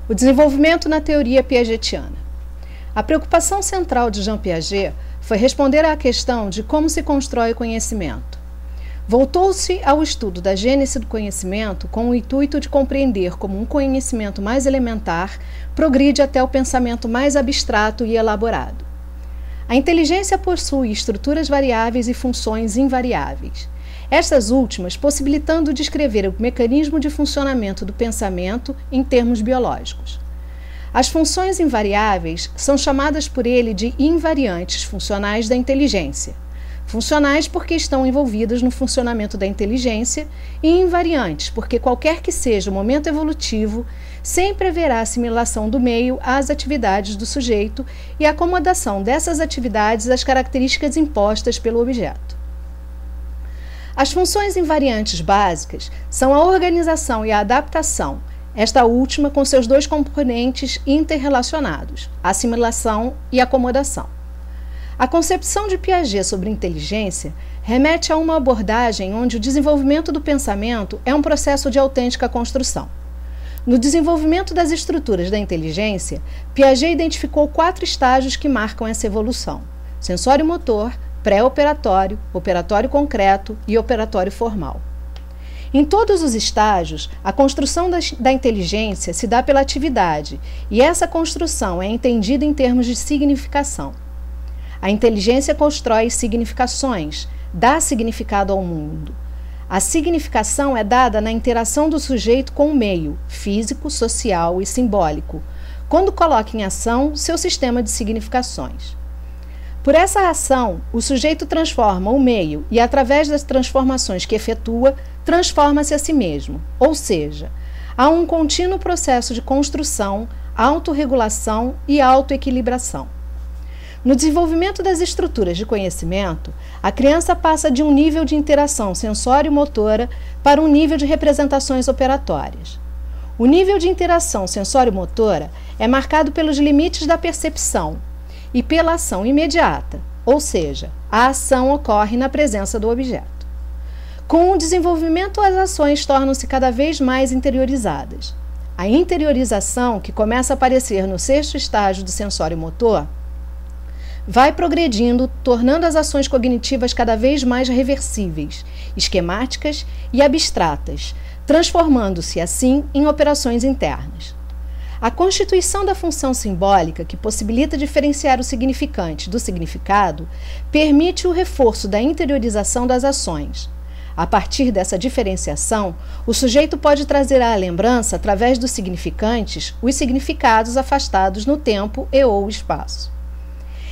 O desenvolvimento na teoria piagetiana. A preocupação central de Jean Piaget foi responder à questão de como se constrói o conhecimento. Voltou-se ao estudo da gênese do conhecimento com o intuito de compreender como um conhecimento mais elementar progride até o pensamento mais abstrato e elaborado. A inteligência possui estruturas variáveis e funções invariáveis. Estas últimas possibilitando descrever o mecanismo de funcionamento do pensamento em termos biológicos. As funções invariáveis são chamadas por ele de invariantes funcionais da inteligência. Funcionais porque estão envolvidas no funcionamento da inteligência e invariantes porque qualquer que seja o momento evolutivo, sempre haverá assimilação do meio às atividades do sujeito e acomodação dessas atividades às características impostas pelo objeto. As funções invariantes básicas são a organização e a adaptação, esta última com seus dois componentes interrelacionados, assimilação e acomodação. A concepção de Piaget sobre inteligência remete a uma abordagem onde o desenvolvimento do pensamento é um processo de autêntica construção. No desenvolvimento das estruturas da inteligência, Piaget identificou 4 estágios que marcam essa evolução: sensório-motor, pré-operatório, operatório concreto e operatório formal. Em todos os estágios, a construção da inteligência se dá pela atividade, e essa construção é entendida em termos de significação. A inteligência constrói significações, dá significado ao mundo. A significação é dada na interação do sujeito com o meio, físico, social e simbólico, quando coloca em ação seu sistema de significações. Por essa ação, o sujeito transforma o meio e, através das transformações que efetua, transforma-se a si mesmo, ou seja, há um contínuo processo de construção, autorregulação e autoequilibração. No desenvolvimento das estruturas de conhecimento, a criança passa de um nível de interação sensório-motora para um nível de representações operatórias. O nível de interação sensório-motora é marcado pelos limites da percepção e pela ação imediata, ou seja, a ação ocorre na presença do objeto. Com o desenvolvimento, as ações tornam-se cada vez mais interiorizadas. A interiorização, que começa a aparecer no 6º estágio do sensório-motor, vai progredindo, tornando as ações cognitivas cada vez mais reversíveis, esquemáticas e abstratas, transformando-se, assim, em operações internas. A constituição da função simbólica, que possibilita diferenciar o significante do significado, permite o reforço da interiorização das ações. A partir dessa diferenciação, o sujeito pode trazer à lembrança, através dos significantes, os significados afastados no tempo e/ou espaço.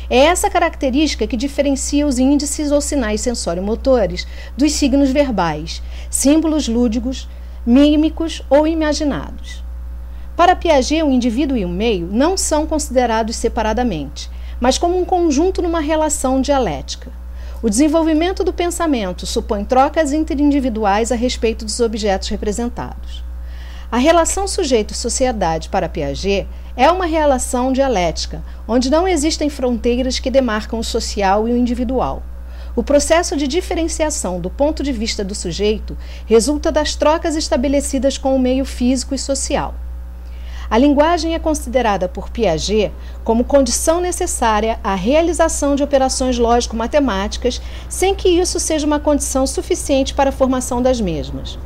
É essa característica que diferencia os índices ou sinais sensório-motores dos signos verbais, símbolos lúdicos, mímicos ou imaginados. Para Piaget, o indivíduo e o meio não são considerados separadamente, mas como um conjunto numa relação dialética. O desenvolvimento do pensamento supõe trocas interindividuais a respeito dos objetos representados. A relação sujeito-sociedade para Piaget é uma relação dialética, onde não existem fronteiras que demarcam o social e o individual. O processo de diferenciação do ponto de vista do sujeito resulta das trocas estabelecidas com o meio físico e social. A linguagem é considerada por Piaget como condição necessária à realização de operações lógico-matemáticas, sem que isso seja uma condição suficiente para a formação das mesmas.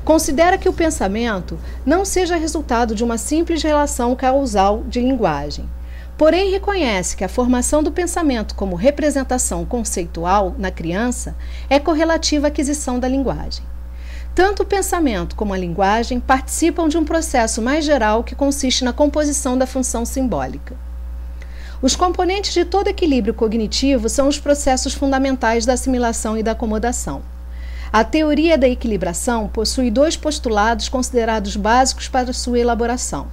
Considera que o pensamento não seja resultado de uma simples relação causal de linguagem. Porém, reconhece que a formação do pensamento como representação conceitual na criança é correlativa à aquisição da linguagem. Tanto o pensamento como a linguagem participam de um processo mais geral que consiste na composição da função simbólica. Os componentes de todo equilíbrio cognitivo são os processos fundamentais da assimilação e da acomodação. A teoria da equilibração possui 2 postulados considerados básicos para sua elaboração.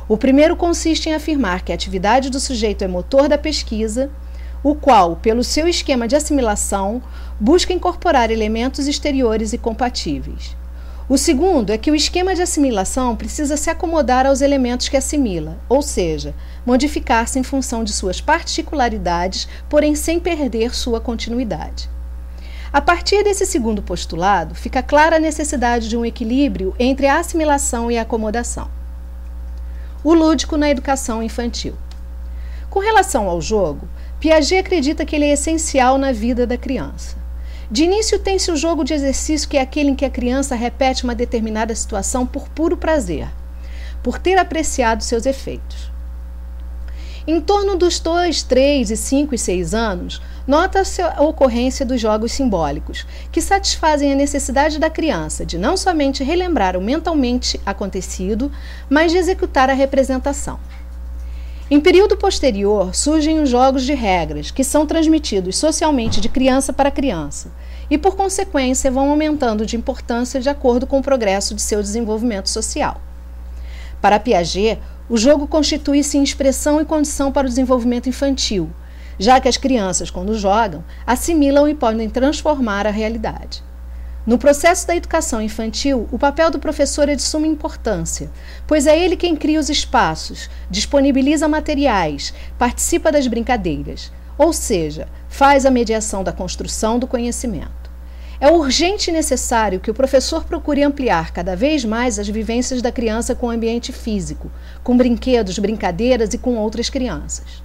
O primeiro consiste em afirmar que a atividade do sujeito é motor da pesquisa, o qual, pelo seu esquema de assimilação, busca incorporar elementos exteriores e compatíveis. O segundo é que o esquema de assimilação precisa se acomodar aos elementos que assimila, ou seja, modificar-se em função de suas particularidades, porém sem perder sua continuidade. A partir desse segundo postulado, fica clara a necessidade de um equilíbrio entre a assimilação e a acomodação. o lúdico na educação infantil. Com relação ao jogo, Piaget acredita que ele é essencial na vida da criança. De início, tem-se o jogo de exercício, que é aquele em que a criança repete uma determinada situação por puro prazer, por ter apreciado seus efeitos. Em torno dos 2, 3, 5 e 6 anos, nota-se a ocorrência dos jogos simbólicos, que satisfazem a necessidade da criança de não somente relembrar o mentalmente acontecido, mas de executar a representação. Em período posterior, surgem os jogos de regras, que são transmitidos socialmente de criança para criança, e por consequência vão aumentando de importância de acordo com o progresso de seu desenvolvimento social. Para Piaget, o jogo constitui-se em expressão e condição para o desenvolvimento infantil, já que as crianças, quando jogam, assimilam e podem transformar a realidade. No processo da educação infantil, o papel do professor é de suma importância, pois é ele quem cria os espaços, disponibiliza materiais, participa das brincadeiras, ou seja, faz a mediação da construção do conhecimento. É urgente e necessário que o professor procure ampliar cada vez mais as vivências da criança com o ambiente físico, com brinquedos, brincadeiras e com outras crianças.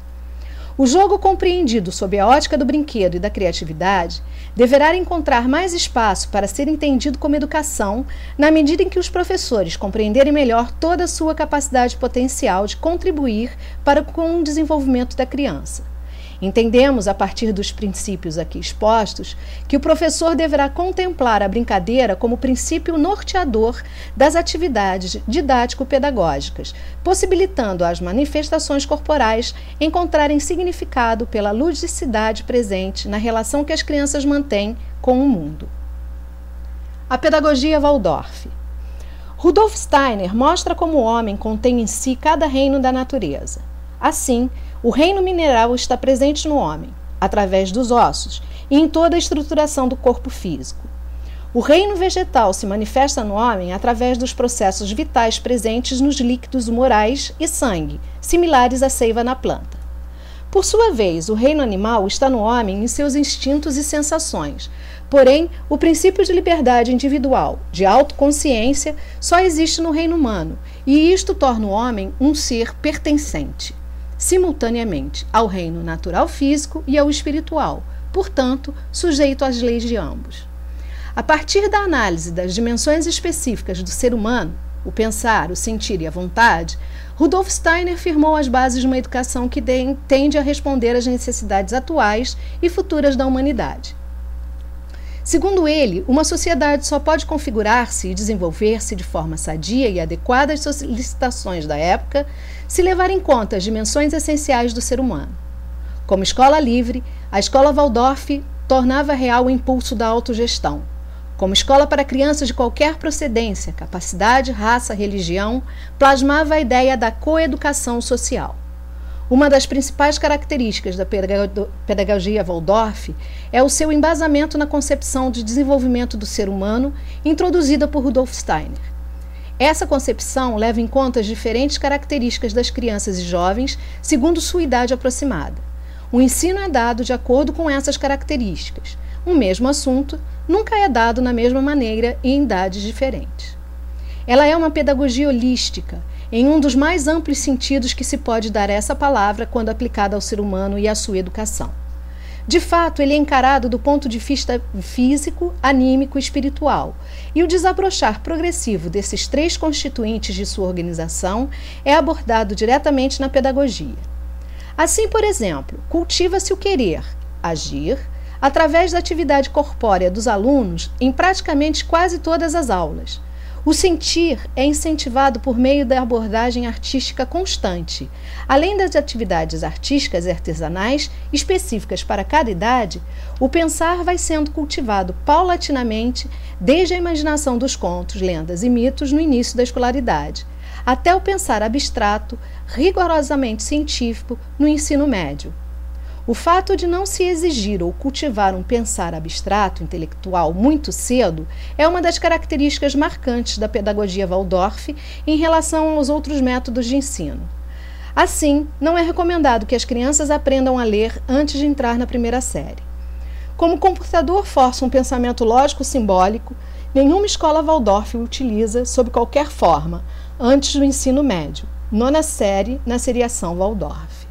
O jogo, compreendido sob a ótica do brinquedo e da criatividade, deverá encontrar mais espaço para ser entendido como educação, na medida em que os professores compreenderem melhor toda a sua capacidade potencial de contribuir para com o desenvolvimento da criança. Entendemos, a partir dos princípios aqui expostos, que o professor deverá contemplar a brincadeira como princípio norteador das atividades didático-pedagógicas, possibilitando às manifestações corporais encontrarem significado pela ludicidade presente na relação que as crianças mantêm com o mundo. A pedagogia Waldorf. Rudolf Steiner mostra como o homem contém em si cada reino da natureza. Assim, o reino mineral está presente no homem, através dos ossos, e em toda a estruturação do corpo físico. O reino vegetal se manifesta no homem através dos processos vitais presentes nos líquidos morais e sangue, similares à seiva na planta. Por sua vez, o reino animal está no homem em seus instintos e sensações. Porém, o princípio de liberdade individual, de autoconsciência, só existe no reino humano, e isto torna o homem um ser pertencente, simultaneamente ao reino natural físico e ao espiritual, portanto, sujeito às leis de ambos. A partir da análise das dimensões específicas do ser humano, o pensar, o sentir e a vontade, Rudolf Steiner firmou as bases de uma educação que tende a responder às necessidades atuais e futuras da humanidade. Segundo ele, uma sociedade só pode configurar-se e desenvolver-se de forma sadia e adequada às solicitações da época se levar em conta as dimensões essenciais do ser humano. Como escola livre, a escola Waldorf tornava real o impulso da autogestão. Como escola para crianças de qualquer procedência, capacidade, raça, religião, plasmava a ideia da coeducação social. Uma das principais características da pedagogia Waldorf é o seu embasamento na concepção de desenvolvimento do ser humano introduzida por Rudolf Steiner. Essa concepção leva em conta as diferentes características das crianças e jovens segundo sua idade aproximada. O ensino é dado de acordo com essas características. O mesmo assunto nunca é dado na mesma maneira e em idades diferentes. Ela é uma pedagogia holística, em um dos mais amplos sentidos que se pode dar a essa palavra quando aplicada ao ser humano e à sua educação. De fato, ele é encarado do ponto de vista físico, anímico e espiritual, e o desabrochar progressivo desses três constituintes de sua organização é abordado diretamente na pedagogia. Assim, por exemplo, cultiva-se o querer, agir, através da atividade corpórea dos alunos em praticamente quase todas as aulas. O sentir é incentivado por meio da abordagem artística constante. Além das atividades artísticas e artesanais específicas para cada idade, o pensar vai sendo cultivado paulatinamente desde a imaginação dos contos, lendas e mitos no início da escolaridade, até o pensar abstrato, rigorosamente científico, no ensino médio. O fato de não se exigir ou cultivar um pensar abstrato intelectual muito cedo é uma das características marcantes da pedagogia Waldorf em relação aos outros métodos de ensino. Assim, não é recomendado que as crianças aprendam a ler antes de entrar na primeira série. Como o computador força um pensamento lógico-simbólico, nenhuma escola Waldorf o utiliza, sob qualquer forma, antes do ensino médio, nona série na seriação Waldorf.